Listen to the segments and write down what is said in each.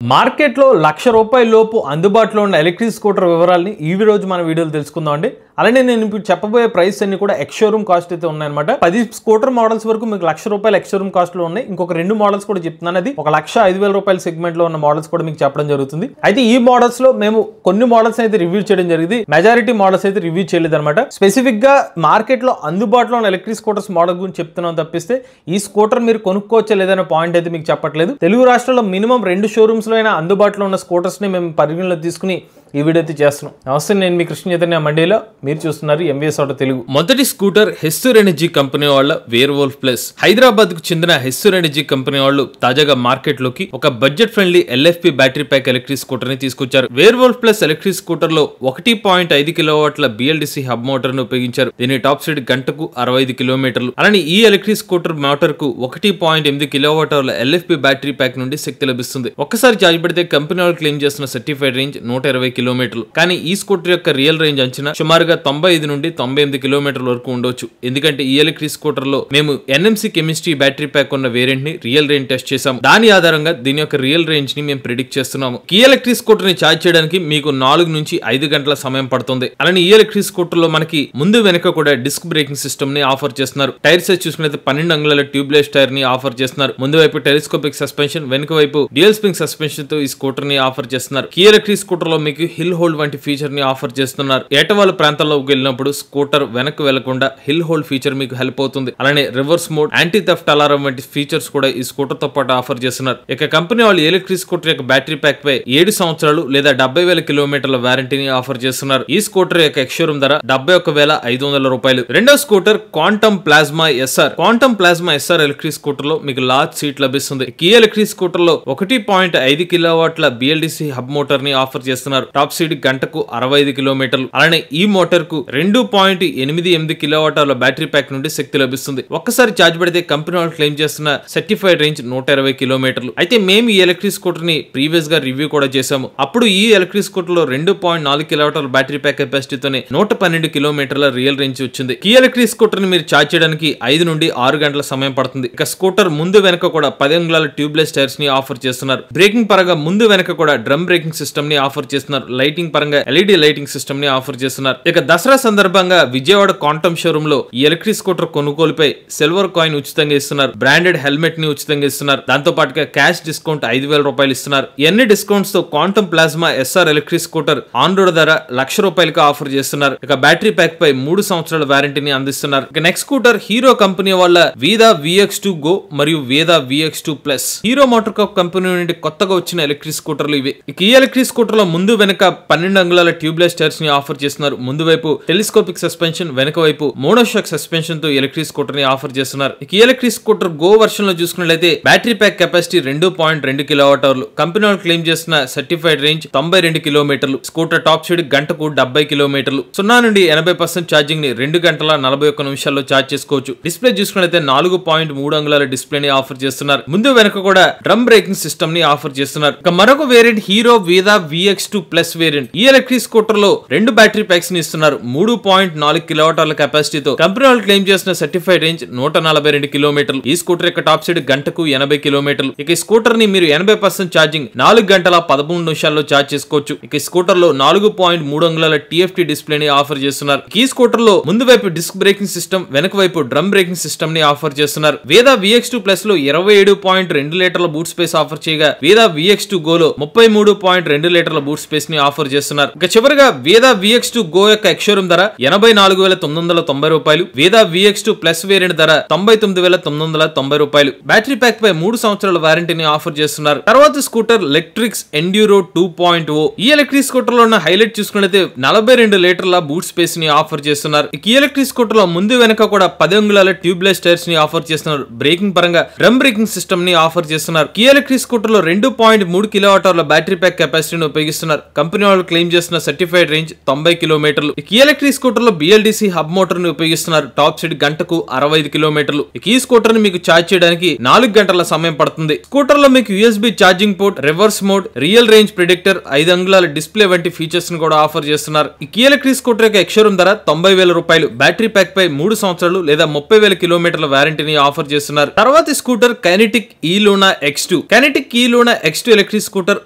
మార్కెట్లో ₹1,00,000 లోపు అందుబాటులో ఉన్న ఎలక్ట్రిక్ స్కూటర్ వివరాలని ఈ రోజు మన వీడియోలో తెలుసుకుందాం అండి. అలానే నేను ఇప్పుడు చెప్పబోయే ప్రైస్ అన్ని కూడా ఎక్స్ షోరూమ్ కాస్ట్ అయితే ఉన్నాయన్నమాట. 10 స్కూటర్ మోడల్స్ వరకు మీకు ₹1,00,000 ఎక్స్ షోరూమ్ కాస్ట్ లో ఉన్నాయి. ఇంకొక 2 మోడల్స్ కూడా చెప్తున్నాను, అది ₹1,05,000 సెగ్మెంట్ లో ఉన్న మోడల్స్ కూడా మీకు చెప్పడం జరుగుతుంది. అయితే ఈ మోడల్స్ లో మేము కొన్ని మోడల్స్ అయితే రివ్యూ చేయడం జరిగింది, మెజారిటీ మోడల్స్ అయితే రివ్యూ చేయలేదు అనమాట. స్పెసిఫిక్ గా మార్కెట్ లో అందుబాటులో ఉన్న ఎలక్ట్రిక్ స్కూటర్స్ మోడల్ గురించి చెప్తున్నాం తప్పిస్తే ఈ స్కూటర్ మీరు కొనుక్కోవచ్చా లేదనే పాయింట్ అయితే మీకు చెప్పట్లేదు. తెలుగు రాష్ట్రాల్లో మినిమం 2 షోరూమ్స్ లో అయినా అందుబాటులో ఉన్న స్కూటర్స్ ని మేము పరిగణలో తీసుకుని ఈ వీడియో అయితే చేస్తున్నాం. నమస్తే, నేను మీ కృష్ణ చైతన్య మండీలో, మీరు చూస్తున్నారు ఎంవీఎస్ ఆటో తెలుగు. మొదటి స్కూటర్ హెస్సూర్ ఎనర్జీ కంపెనీ వాళ్ళ వేర్వోల్ఫ్ ప్లస్. హైదరాబాద్ కు చెందిన హెస్సూర్ ఎనర్జీ కంపెనీ వాళ్ళు తాజాగా మార్కెట్ లోకి ఒక budget friendly LFP battery pack electric scooter ని తీసుకొచ్చారు. వేర్వోల్ఫ్ ప్లస్ ఎలక్ట్రిక్ స్కూటర్ లో 1.5 కిలోవాట్ల బిఎల్డిసి హబ్ మోటార్ ను ఉపయోగించారు. దీని టాప్ స్పీడ్ గంటకు 65 కిలోమీటర్లు. అలానే ఈ ఎలక్ట్రిక్ స్కూటర్ మోటార్ కు 1.8 కిలోవాట్ అవర్ల ఎల్ఎఫ్పి బ్యాటరీ ప్యాక్ నుండి శక్తి లభిస్తుంది. ఒక్కసారి ఛార్జ్ పెడితే కంపెనీ వాళ్ళు క్లెయిమ్ చేస్తున్న సర్టిఫైడ్ రేంజ్ 120 కిలోమీటర్లు. కానీ ఈ స్కూటర్ యొక్క రియల్ రేంజ్ అంచనా సుమారుగా 95 నుండి 98 కిలోమీటర్ల వరకు ఉండొచ్చు. ఎందుకంటే ఈ ఎలక్ట్రిక్ స్కూటర్ లో మేము ఎన్ఎంసి కెమిస్ట్రీ బ్యాటరీ ప్యాక్ ఉన్న వేరియంట్ ని రియల్ రేంజ్ టెస్ట్ చేసాం. దాని ఆధారంగా దీని యొక్క రియల్ రేంజ్ ని మేము ప్రిడిక్ట్ చేస్తున్నాము. ఈ ఎలక్ట్రిక్ స్కూటర్ ని ఛార్జ్ చేయడానికి మీకు 4 నుంచి 5 గంటల సమయం పడుతుంది. అలానే ఈ ఎలక్ట్రిక్ స్కూటర్ లో మనకి ముందు వెనక కూడా డిస్క్ బ్రేకింగ్ సిస్టమ్ ని ఆఫర్ చేస్తున్నారు. టైర్ సైజ్ చూసుకున్నట్లయితే 12 అంగుళాల ట్యూబ్లెస్ టైర్ ని ఆఫర్ చేస్తున్నారు. ముందు వైపు టెలిస్కోపిక్ సస్పెన్షన్, వెనుక వైపు డ్యూయల్ స్ప్రింగ్ సస్పెన్షన్ తో ఈ స్కూటర్ ని ఆఫర్ చేస్తున్నారు. ఈ ఎలక్ట్రిక్ స్కూటర్ లో మీకు హిల్ హోల్డ్ వంటి ఫీచర్ ని ఆఫర్ చేస్తున్నారు. ఏటవాళ్ళ ప్రాంతాల్లోకి వెళ్ళినప్పుడు స్కూటర్ వెనక్కి వెళ్లకుండా హిల్ హోల్డ్ ఫీచర్ మీకు హెల్ప్ అవుతుంది. అలానే reverse mode, anti theft alarm వంటి ఫీచర్స్ కూడా ఈ స్కూటర్ తో పాటు ఆఫర్ చేస్తున్నారు. ఇక కంపెనీ వాళ్ళు ఎలక్ట్రిక్ స్కూటర్ యొక్క బ్యాటరీ ప్యాక్ పై 7 సంవత్సరాలు లేదా 70,000 కిలోమీటర్ల వారంటీని ఆఫర్ చేస్తున్నారు. ఈ స్కూటర్ యొక్క ఎక్స్ షోరూమ్ ధర ₹71,500. రెండో scooter Quantum Plasma SR. Quantum Plasma SR electric scooter లో మీకు లార్జ్ సీట్ లభిస్తుంది. ఈ ఎలక్ట్రిక్ స్కూటర్ లో 1.5 కిలోవాట్ల బిఎల్డిసి హబ్ మోటార్ ని ఆఫర్ చేస్తున్నారు. టాప్ స్పీడ్ గంటకు 65 కిలోమీటర్లు. అలానే ఈ మోటార్ కు 2.88 కిలోవాట్ అవర్ల బ్యాటరీ ప్యాక్ నుండి శక్తి లభిస్తుంది. ఒక్కసారి ఛార్జ్ పెడితే కంపెనీ వాళ్ళు క్లెయిమ్ చేస్తున్న సర్టిఫైడ్ రేంజ్ 120 కిలోమీటర్లు. అయితే మేము ఈ ఎలక్ట్రిక్ స్కూటర్ ని ప్రీవియస్ గా రివ్యూ కూడా చేసాము. అప్పుడు ఈ ఎలక్ట్రిక్ స్కూటర్ లో 2.4 కిలోవాట్ అవర్ బ్యాటరీ ప్యాక్ కెపాసిటీతోనే 112 కిలోమీటర్ల రియల్ రేంజ్ వచ్చింది. ఈ ఎలక్ట్రిక్ స్కూటర్ ని మీరు ఛార్జ్ చేయడానికి 5 నుండి 6 గంటల సమయం పడుతుంది. ఇక స్కూటర్ ముందు వెనక కూడా 10 అంగుళాల ట్యూబ్లెస్ టైర్స్ ని ఆఫర్ చేస్తున్నారు. బ్రేకింగ్ పరంగా ముందు వెనక కూడా డ్రమ్ బ్రేకింగ్ సిస్టమ్ ని ఆఫర్ చేస్తున్నారు. లైటింగ్ పరంగా ఎల్ఈడి లైటింగ్ సిస్టమ్ ని ఆఫర్ చేస్తున్నారు. ఇక దసరా సందర్భంగా విజయవాడ క్వాంటమ్ షోరూమ్ లో ఈ ఎలక్ట్రిక్ స్కూటర్ కొనుగోలుపై సిల్వర్ కాయిన్ ఉచితంగా ఇస్తున్నారు. బ్రాండెడ్ హెల్మెట్ ని ఉచితంగా ఇస్తున్నారు. దాంతో పాటుగా క్యాష్ డిస్కౌంట్ ₹5,000 ఇస్తున్నారు. ఎన్ని డిస్కౌంట్స్ తో Quantum Plasma SR electric scooter on road ధర ₹1,00,000 ఆఫర్ చేస్తున్నారు. ఇక బ్యాటరీ ప్యాక్ పై 3 సంవత్సరాల వారంటీని అందిస్తున్నారు. ఇక నెక్స్ట్ స్కూటర్ హీరో కంపెనీ వాళ్ళ వీదా VX2 గో మరియు వేదా VX2 plus. Hero motor company నుండి కొత్తగా వచ్చిన ఎలక్ట్రిక్ స్కూటర్లు ఇవి. ఇక ఈ ఎలక్ట్రిక్ స్కూటర్ లో ముందు వెనక 12 అంగుళాల ట్యూబ్లెస్ టైర్స్ ని ఆఫర్ చేస్తున్నారు. ముందు వైపు టెలిస్కోపిక్ సస్పెన్షన్, వెనక వైపు మోనోషాక్ సస్పెన్షన్ తో ఎలక్ట్రిక్ స్కూటర్ ని ఆఫర్ చేస్తున్నారు. ఈ ఎలక్ట్రిక్ స్కూటర్ గో వర్షన్ లో చూసుకున్నట్లయితే బ్యాటరీ ప్యాక్ కెపాసిటీ 2.2 కిలోవాట్ అవర్లు. కంపెనీ వాళ్ళు క్లెయిమ్ చేస్తున్న సర్టిఫైడ్ రేంజ్ 92 కిలోమీటర్లు. స్కూటర్ టాప్ స్పీడ్ గంటకు 70 కిలోమీటర్లు. 0 నుండి 80% ఛార్జింగ్ ని 2 గంటల 41 నిమిషాల్లో ఛార్జ్ చేసుకోవచ్చు. డిస్ప్లే చూసుకున్నట్లయితే 4.3 అంగుళాల డిస్ప్లే ని ఆఫర్ చేస్తున్నారు. ముందు వెనక కూడా డ్రమ్ బ్రేకింగ్ సిస్టమ్ ని ఆఫర్ చేస్తున్నారు. ఇక మరొక వేరియంట్ హీరో వేదా VX2 ప్లస్ వేరియంట్. ఈ ఎలక్ట్రిక్ స్కూటర్ లో 2 బ్యాటరీ ప్యాక్స్ ని ఇస్తున్నారు. 3.4 కిలోవాట్ అవర్ల కెపాసిటీతో కంపెనీ వాళ్ళు క్లెయిమ్ చేసిన సర్టిఫైడ్ రేంజ్ 142 కిలోమీటర్లు. ఈ స్కూటర్ యొక్క టాప్ స్పీడ్ గంటకు 80 కిలోమీటర్లు. ఇక ఈ స్కూటర్ ని మీరు 80% ఛార్జింగ్ 4 గంటల 13 నిమిషాల్లో ఛార్జ్ చేసుకోవచ్చు. ఇక ఈ స్కూటర్ లో 4.3 అంగుళాల TFT డిస్ప్లే ని ఆఫర్ చేస్తున్నారు. ఈ స్కూటర్ లో ముందు వైపు డిస్క్ బ్రేకింగ్ సిస్టమ్, వెనక వైపు డ్రమ్ బ్రేకింగ్ సిస్టమ్ ని ఆఫర్ చేస్తున్నారు. వేదా VX2 ప్లస్ లో 27.2 లీటర్ల బూట్ స్పేస్ ఆఫర్ చేయగా వేదా VX2 గో లో 33.2 లీటర్ల బూట్ స్పేస్ ని ఆఫర్ చేస్తున్నారు. ఇక చివరిగా వేదా VX2 గో యొక్క ఎక్స్ షోరూమ్ ధర ₹84,990. వేదా VX2 ప్లస్ వేరియంట్ ధర ₹99,990. బ్యాటరీ ప్యాక్ పై 3 సంవత్సరాల వారంటీని ఆఫర్ చేస్తున్నారు. తర్వాత స్కూటర్ ఎలక్ట్రిక్స్ ఎండ్యూరో 2.0. ఈ ఎలక్ట్రిక్ స్కూటర్ లో ఉన్న హైలైట్ చూసుకున్నట్లయితే 42 లీటర్ల బూట్ స్పేస్ ని ఆఫర్ చేస్తున్నారు. ఈ ఎలక్ట్రిక్ స్కూటర్ లో ముందు వెనక కూడా 10 అంగుళాల ట్యూబ్లెస్ టైర్స్ ని ఆఫర్ చేస్తున్నారు. బ్రేకింగ్ పరంగా డ్రమ్ బ్రేకింగ్ సిస్టమ్ ని ఆఫర్ చేస్తున్నారు. ఈ ఎలక్ట్రిక్ స్కూటర్ లో 2.3 కిలోవాట్ అవర్ల బ్యాటరీ ప్యాక్ కెపాసిటీని ఉపయోగిస్తున్నారు. కంపెనీ వాళ్ళు క్లెయిమ్ చేస్తున్న సర్టిఫైడ్ రేంజ్ 90 కిలోమీటర్లు. ఈ ఎలక్ట్రిక్ స్కూటర్ లో BLDC హబ్ మోటార్ ని ఉపయోగిస్తున్నారు. టాప్ స్పీడ్ గంటకు 65 కిలోమీటర్లు. ఈ స్కూటర్ ని మీకు ఛార్జ్ చేయడానికి 4 గంటల సమయం పడుతుంది. స్కూటర్ లో మీకు USB charging port, reverse mode, real range predictor, 5 అంగుళాల డిస్ప్లే వంటి ఫీచర్స్ ని కూడా ఆఫర్ చేస్తున్నారు. ఈ ఎలక్ట్రిక్ స్కూటర్ యొక్క ఎక్స్-షోరూమ్ ధర 90,000 రూపాయలు. బ్యాటరీ ప్యాక్ పై 3 సంవత్సరాలు లేదా 30,000 కిలోమీటర్ల వారంటీని ఆఫర్ చేస్తున్నారు. తర్వాత scooter kinetic E-Luna X2. Kinetic E-Luna X2 electric scooter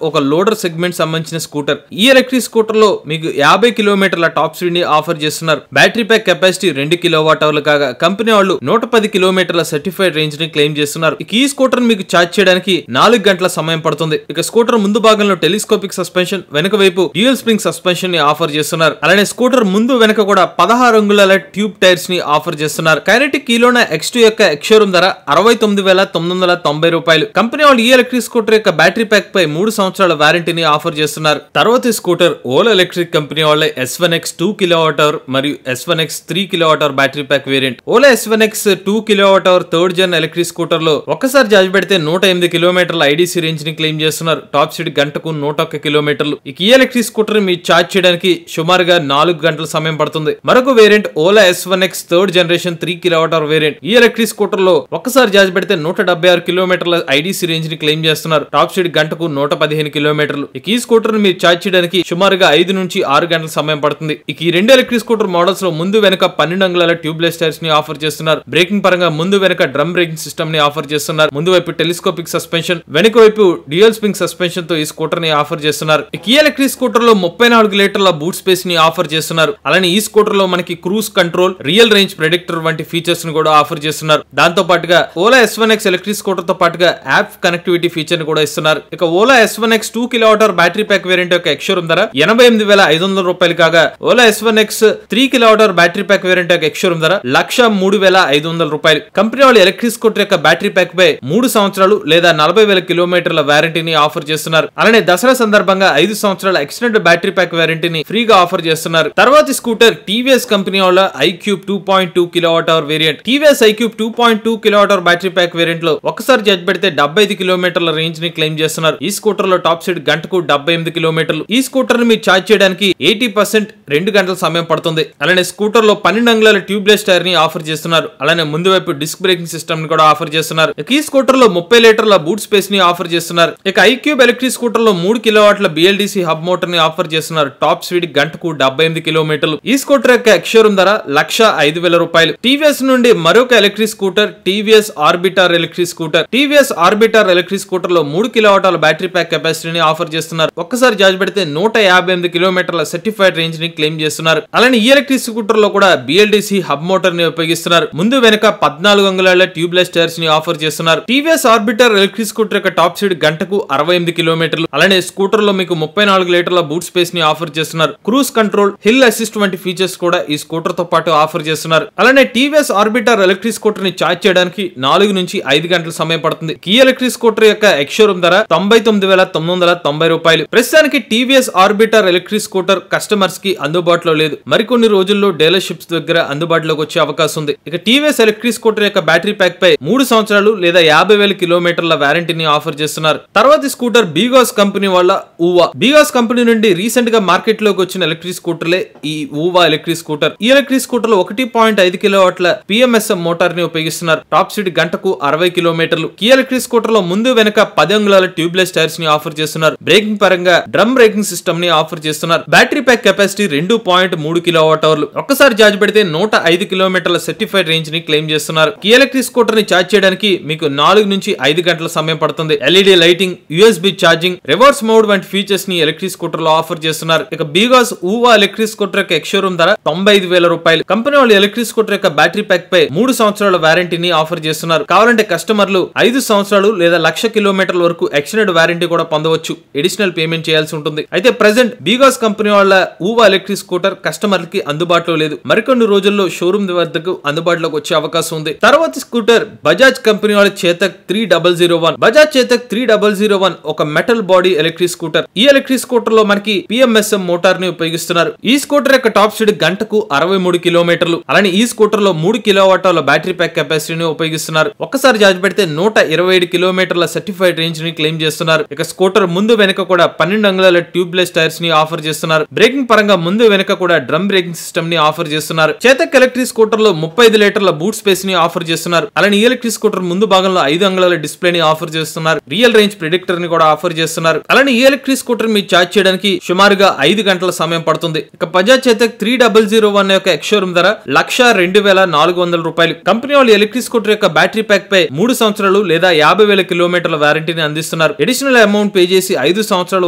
ఒక లోడర్ సెగ్మెంట్ సంబంధించిన స్కూటర్. ఈ ఎలక్ట్రిక్ స్కూటర్ లో మీకు 50 కిలోమీటర్ల టాప్ స్పీడ్ ని ఆఫర్ చేస్తున్నారు. బ్యాటరీ ప్యాక్ కెపాసిటీ 2 కిలోవాట్-అవర్లు కాగా కంపెనీ వాళ్ళు 110 కిలోమీటర్ల సర్టిఫైడ్ రేంజ్ ని క్లెయిమ్ చేస్తున్నారు. ఈ స్కూటర్ మీకు ఛార్జ్ చేయడానికి 4 గంటల సమయం పడుతుంది. ఇక స్కూటర్ ముందు భాగంలో టెలిస్కోపిక్ సస్పెన్షన్, వెనుక వైపు డ్యూయల్ స్ప్రింగ్ సస్పెన్షన్ ని ఆఫర్ చేస్తున్నారు. అలానే స్కూటర్ ముందు వెనుక కూడా 16 అంగుళాల ట్యూబ్ టైర్స్ ని ఆఫర్ చేస్తున్నారు. కైనెటిక్ E-Luna X2 యొక్క ఎక్స్-షోరూమ్ ధర 69,990 రూపాయలు. కంపెనీ వాళ్ళు ఈ ఎలక్ట్రిక్ స్కూటర్ యొక్క బ్యాటరీ ప్యాక్ పై 3 సంవత్సరాల వారంటీని ఆఫర్ చేస్తున్నారు. తర్వాత స్కూటర్ ఓలా ఎలక్ట్రిక్ కంపెనీ వాళ్ళ S1X 2 కిలోవాట్-అవర్ మరియు S1X 3 kilowatt-hour battery pack variant. Ola S1X 2 kilowatt-hour third Jan electric scooter లో ఒక్కసారి ఛార్జ్ పెడితే 108 కిలోమీటర్ల IDC రేంజ్ ని క్లెయిమ్ చేస్తున్నారు. టాప్ స్పీడ్ గంటకు 101 కిలోమీటర్లు. ఈ ఎలక్ట్రిక్ స్కూటర్ మీ ఛార్జ్ చేయడానికి సుమారుగా 4 గంటల సమయం పడుతుంది. మరొక variant Ola S1X third generation 3 kilowatt-hour variant. ఈ ఎలక్ట్రిక్ స్కూటర్ లో ఒక్కసారి ఛార్జ్ పెడితే 176 కిలోమీటర్ల IDC రేంజ్ ని క్లెయిమ్ చేస్తున్నారు. టాప్ స్పీడ్ గంటకు 115 కిలోమీటర్లు. ఈ స్కూటర్ ని మీరు ఛార్జ్ చేయడానికి సుమారుగా 5 నుంచి 6 గంటల సమయం పడుతుంది. ఈ రెండు ఎలక్ట్రిక్ స్కూటర్ మోడల్స్ లో ముందు వెనక 12 అంగుళాల ట్యూబ్లెస్ టైర్స్ ని ఆఫర్ చేస్తున్నారు. బ్రేకింగ్ పరంగా ముందు వెనక డ్రమ్ బ్రేకింగ్ సిస్టమ్ ని ఆఫర్ చేస్తున్నారు. ముందు వైపు టెలిస్కోపిక్ సస్పెన్షన్, వెనుక వైపు డ్యూయల్ స్ప్రింగ్ సస్పెన్షన్ తో ఈ స్కూటర్ ని ఆఫర్ చేస్తున్నారు. ఈ ఎలక్ట్రిక్ స్కూటర్ లో 34 లీటర్ల బూట్ స్పేస్ ని ఆఫర్ చేస్తున్నారు. అలానే ఈ స్కూటర్ లో మనకి cruise control, real range predictor వంటి ఫీచర్స్ ని కూడా ఆఫర్ చేస్తున్నారు. దాంతో పాటుగా ఓలా S1X ఎలక్ట్రిక్ స్కూటర్ తో పాటుగా యాప్ కనెక్టివిటీ ఫీచర్ ని కూడా ఇస్తున్నారు. ఇక Ola S1X 2 kilowatt-hour battery pack variant యొక్క ఎక్స్-షోరూమ్ ధర 88,500 రూపాయలు కాగా Ola S1X 3 kilowatt-hour battery pack variant యొక్క ఎక్స్-షోరూమ్ ధర 103,500 రూపాయలు. కంపెనీ వాళ్ళు ఎలక్ట్రిక్ స్కూటర్ యొక్క బ్యాటరీ ప్యాక్ పై 3 సంవత్సరాలు లేదా 40,000 కిలోమీటర్ల వారంటీని ఆఫర్ చేస్తున్నారు. అలానే దసరా సందర్భంగా 5 సంవత్సరాల ఎక్స్టెండెడ్ బ్యాటరీ ప్యాక్ వారంటీని ఫ్రీగా ఆఫర్ చేస్తున్నారు. తర్వాత స్కూటర్ TVS కంపెనీ వాళ్ళ iQube 2.2 kilowatt-hour variant. TVS iQube 2.2 kilowatt-hour battery pack variant లో ఒకసారి ఛార్జ్ పెడితే 75 కిలోమీటర్ల రేంజ్ ని క్లెయిమ్ చేస్తున్నారు. ఈ స్కూటర్ లో టాప్ స్పీడ్ గంటకు 78 కిలోమీటర్లు. ఈ స్కూటర్ ని మీరు ఛార్జ్ చేయడానికి 80% 2 గంటల సమయం పడుతుంది. అలానే స్కూటర్ లో 12 అంగుళాల ట్యూబ్లెస్ టైర్ ని ఆఫర్ చేస్తున్నారు. అలానే ముందు వైపు డిస్క్ బ్రేకింగ్ సిస్టమ్ ని కూడా ఆఫర్ చేస్తున్నారు. ఈ స్కూటర్ లో 30 లీటర్ల బూట్ స్పేస్ ని ఆఫర్ చేస్తున్నారు. ఇక iQube ఎలక్ట్రిక్ స్కూటర్ లో 3 కిలోవాట్ల BLDC హబ్ మోటార్ ని ఆఫర్ చేస్తున్నారు. టాప్ స్పీడ్ గంటకు 78 కిలోమీటర్లు. ఈ స్కూటర్ యొక్క ఎక్స్-షోరూమ్ ధర 105,000 రూపాయలు. TVS నుండి మరొక electric scooter TVS orbital electric scooter. TVS orbital electric scooter లో 3 కిలోవాట్ల బ్యాటరీ ప్యాక్ కెపాసిటీని ఆఫర్ చేస్తున్నారు. ఒక్కసారి ఛార్జ్ పెడితే 158 కిలోమీటర్ల సర్టిఫైడ్ రేంజ్ ని క్లెయిమ్ చేస్తున్నారు. అలానే ఈ ఎలక్ట్రిక్ స్కూటర్ లో కూడా BLDC హబ్ మోటార్ ని ఉపయోగిస్తున్నారు. ముందు వెనక 14 అంగుళాల ట్యూబ్లెస్ టైర్స్ ని ఆఫర్ చేస్తున్నారు. TVS ఆర్బిటార్ ఎలక్ట్రిక్ స్కూటర్ యొక్క టాప్ స్పీడ్ గంటకు 68 కిలోమీటర్లు. అలానే స్కూటర్ లో మీకు 34 లీటర్ల బూట్ స్పేస్ ని ఆఫర్ చేస్తున్నారు. క్రూజ్ కంట్రోల్, హిల్ అసిస్ట్ వంటి ఫీచర్స్ కూడా ఈ స్కూటర్ తో పాటు ఆఫర్ చేస్తున్నారు. అలానే TVS ఆర్బిటార్ ఎలక్ట్రిక్ స్కూటర్ ని ఛార్జ్ చేయడానికి 4 నుంచి 5 గంటల సమయం పడుతుంది. ఈ ఎలక్ట్రిక్ స్కూటర్ యొక్క ఎక్స్-షోరూమ్ ధర 99,990 రూపాయలు. ప్రస్తుతానికి TVS orbital electric scooter customers కి అందుబాటులో లేదు. మరికొన్ని రోజుల్లో డీలర్షిప్స్ దగ్గర అందుబాటులోకి వచ్చే అవకాశం ఉంది. ఇక TVS ఎలక్ట్రిక్ స్కూటర్ యొక్క బ్యాటరీ ప్యాక్ పై 3 సంవత్సరాలు లేదా 50,000 కిలోమీటర్ల వారంటీని ఆఫర్ చేస్తున్నారు. తర్వాత స్కూటర్ బీగాస్ కంపెనీ వాళ్ళ ఊవా. బీగాస్ కంపెనీ నుండి రీసెంట్ గా మార్కెట్ లోకి వచ్చిన ఎలక్ట్రిక్ స్కూటర్లే ఈ ఊవా ఎలక్ట్రిక్ స్కూటర్. ఈ ఎలక్ట్రిక్ స్కూటర్ లో 1.5 కిలోవాట్ల PMSM మోటార్ ని ఉపయోగిస్తున్నారు. టాప్ స్పీడ్ గంటకు 60 కిలోమీటర్లు. ఈ ఎలక్ట్రిక్ స్కూటర్ లో ముందు వెనక 10 అంగుళాల ట్యూబ్లెస్ టైర్స్ ని ఆఫర్ చేస్తున్నారు. బ్రేకింగ్ పరంగా డ్రమ్ బ్రేకింగ్ సిస్టమ్ ని ఆఫర్ చేస్తున్నారు. Battery pack capacity 2.3 కిలోవాట్-అవర్లు. ఒక్కసారి ఛార్జ్ పెడితే 105 కిలోమీటర్ల సర్టిఫైడ్ రేంజ్ ని క్లెయిమ్ చేస్తున్నారు. ఈ ఎలక్ట్రిక్ స్కూటర్ ని ఛార్జ్ చేయడానికి మీకు 4 నుంచి 5 గంటల సమయం పడుతుంది. LED lighting, USB charging, reverse mode వంటి ఫీచర్స్ ని ఎలక్ట్రిక్ స్కూటర్ లో ఆఫర్ చేస్తున్నారు. ఇక బీగాస్ ఊవా ఎలక్ట్రిక్ స్కూటర్ యొక్క ఎక్స్-షోరూమ్ ధర 95,000 రూపాయలు. కంపెనీ వాళ్ళు ఎలక్ట్రిక్ స్కూటర్ యొక్క బ్యాటరీ ప్యాక్ పై 3 సంవత్సరాల వారంటీని ఆఫర్ చేస్తున్నారు. కావాలంటే కస్టమర్లు 5 సంవత్సరాలు లేదా 1,00,000 కిలోమీటర్ల వరకు ఎక్స్టెండెడ్ వారంటీ కూడా పొందవచ్చు. ఎడిషనల్ పేమెంట్ చేయాల్సి ఉంటుంది. అయితే ప్రెసెంట్ బీగాస్ కంపెనీ వాళ్ళ ఊవా ఎలక్ట్రిక్ స్కూటర్ కస్టమర్లకి అందుబాటులో లేదు. మరికొన్ని రోజుల్లో షోరూమ్ వద్దకు అందుబాటులోకి వచ్చే అవకాశం ఉంది. తర్వాత స్కూటర్ బజాజ్ కంపెనీ వాళ్ళ చేతక్ 3001. బజాజ్ చేతక్ 3001 ఒక మెటల్ బాడీ ఎలక్ట్రిక్ స్కూటర్. ఈ ఎలక్ట్రిక్ స్కూటర్ లో మనకి PMSM మోటార్ ని ఉపయోగిస్తున్నారు. ఈ స్కూటర్ యొక్క టాప్ స్పీడ్ గంటకు 63 కిలోమీటర్లు. అలానే ఈ స్కూటర్ లో 3 కిలోవాట్ల బ్యాటరీ ప్యాక్ కెపాసిటీని ఉపయోగిస్తున్నారు. ఒక్కసారి ఛార్జ్ పెడితే 127 కిలోమీటర్ల సర్టిఫైడ్ రేంజ్ ని క్లెయిమ్ చేస్తున్నారు. ఇక స్కూటర్ ముందు వెనుక కూడా 12 అంగుళాల ట్యూబ్లెస్ టైర్స్ ని ఆఫర్ చేస్తున్నారు. బ్రేకింగ్ పరంగా ముందు వెనక కూడా డ్రమ్ బ్రేకింగ్ సిస్టమ్ ని ఆఫర్ చేస్తున్నారు. చేతక్ ఎలక్ట్రిక్ స్కూటర్ లో 35 లీటర్ల బూట్ స్పేస్ ని ఆఫర్ చేస్తున్నారు. అలానే ఈ ఎలక్ట్రిక్ స్కూటర్ ముందు భాగంలో 5 అంగుళాల డిస్ప్లే ని ఆఫర్ చేస్తున్నారు. రియల్ రేంజ్ ప్రిడిక్టర్ ని కూడా ఆఫర్ చేస్తున్నారు. అలానే ఈ ఎలక్ట్రిక్ స్కూటర్ మీరు ఛార్జ్ చేయడానికి సుమారుగా 5 గంటల సమయం పడుతుంది. ఇక బజాజ్ చేతక్ 3001 యొక్క ఎక్స్ షోరూమ్ ధర 1,02,400 రూపాయలు. కంపెనీ వాళ్ళు ఎలక్ట్రిక్ స్కూటర్ యొక్క బ్యాటరీ ప్యాక్ పై 3 సంవత్సరాలు లేదా 50,000 కిలోమీటర్ల వారంటీని అందిస్తున్నారు. అడిషనల్ అమౌంట్ పే చేసి 5 సంవత్సరాల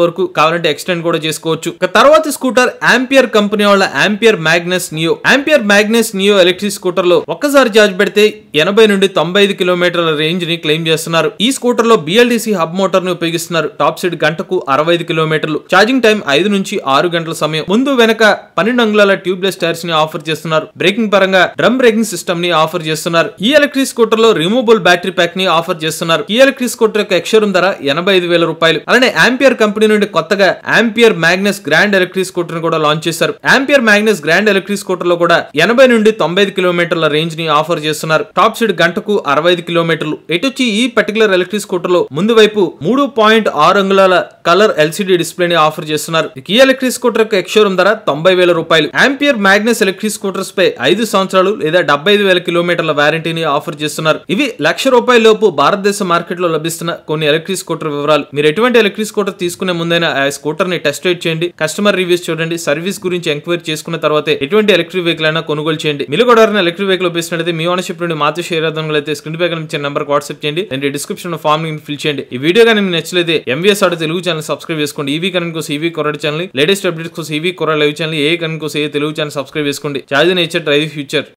వరకు కావాలంటే ఎక్స్టెండ్ కూడా చేసుకోవచ్చు. ఇక తర్వాత స్కూటర్ ఆంపియర్ కంపెనీ వాళ్ళ ampere Magnus neo. Ampere Magnus neo electric scooter లో ఒక్కసారి ఛార్జ్ పెడితే 80 నుండి 95 కిలోమీటర్ల రేంజ్ ని క్లెయిమ్ చేస్తున్నారు. ఈ స్కూటర్ లో BLDC హబ్ మోటార్ ని ఉపయోగిస్తున్నారు. టాప్ స్పీడ్ గంటకు 65 కిలోమీటర్లు. ఛార్జింగ్ టైం 5 నుంచి 6 గంటల సమయం. ముందు వెనక 12 అంగుళాల ట్యూబ్లెస్ టైర్స్ ని ఆఫర్ చేస్తున్నారు. బ్రేకింగ్ పరంగా డ్రమ్ బ్రేకింగ్ సిస్టమ్ ని ఆఫర్ చేస్తున్నారు. ఈ ఎలక్ట్రిక్ స్కూటర్ లో రిమూవబుల్ బ్యాటరీ ప్యాక్ ని ఆఫర్ చేస్తున్నారు. ఈ ఎలక్ట్రిక్ స్కూటర్ యొక్క ఎక్స్ షోరూమ్ ధర 85,000 రూపాయలు. అలానే ఆంపియర్ కంపెనీ నుండి కొత్తగా ampere Magnus grand electric scooter ని కూడా లాంచ్ చేశారు. Ampere Magnus grand electric scooter లో కూడా 80 నుండి 95 కిలోమీటర్ల రేంజ్ ని ఆఫర్ చేస్తున్నారు. టాప్ స్పీడ్ గంటకు 65 కిలోమీటర్లు. ఎటొచ్చి ఈ పర్టికులర్ ఎలక్ట్రిక్ స్కూటర్ లో ముందు వైపు 3.6 అంగుళాల కలర్ LCD డిస్ప్లే ని ఆఫర్ చేస్తున్నారు. ఈ ఎలక్ట్రిక్ స్కూటర్ యొక్క ఎక్స్ షోరూమ్ ధర 90,000 రూపాయలు. ఆంపియర్ మ్యాగ్నస్ ఎలక్ట్రిక్ స్కూటర్స్ పై 5 సంవత్సరాలు లేదా 75,000 కిలోమీటర్ల వారంటీని ఆఫర్ చేస్తున్నారు. ఇవి ₹1,00,000 లోపు భారతదేశ మార్కెట్ లో లభిస్తున్న కొన్ని ఎలక్ట్రిక్ స్కూటర్ వివరాలు. మీరు ఎటువంటి ఎలక్ట్రిక్ స్కూటర్ తీసుకునే ముందైనా ఆ స్కూటర్ ని టెస్ట్ రైడ్ చేయండి, కస్టమర్ రివ్యూస్ చూడండి, సర్వీస్ గురించి ఎంక్వైరీ చేసుకున్న తర్వాత ఎటువంటి ఎలక్ట్రిక్ వెహికల్ అయినా కొనుగోలు చేయండి. మీరు కూడా ఎలక్ట్రిక్ వెహికల్ ఉపయోగిస్తున్నట్లయితే మీ ఓనర్షిప్ నుండి మాతో షేర్ అయితే స్క్రీన్ పై కనిపించే నెంబర్ వాట్సాప్ చేయండి. అండ్ డిస్క్రిప్షన్ ఫామ్ ని ఫిల్ చేయండి. ఈ వీడియో కానీ మీకు నచ్చితే MVS auto Telugu channel subscribe చేసుకోండి. ఈవీ కరెంట్ కోసం ఈవీ కొరడ్ ఛానల్, లేటెస్ట్ అప్డేట్స్ కోసం ఈవీ కొరడ్ లైవ్ ఛానల్, ఏ కరెంట్ కోసం ఏ తెలుగు ఛానల్ సబ్స్క్రైబ్ చేసుకోండి. Charge nature drive future.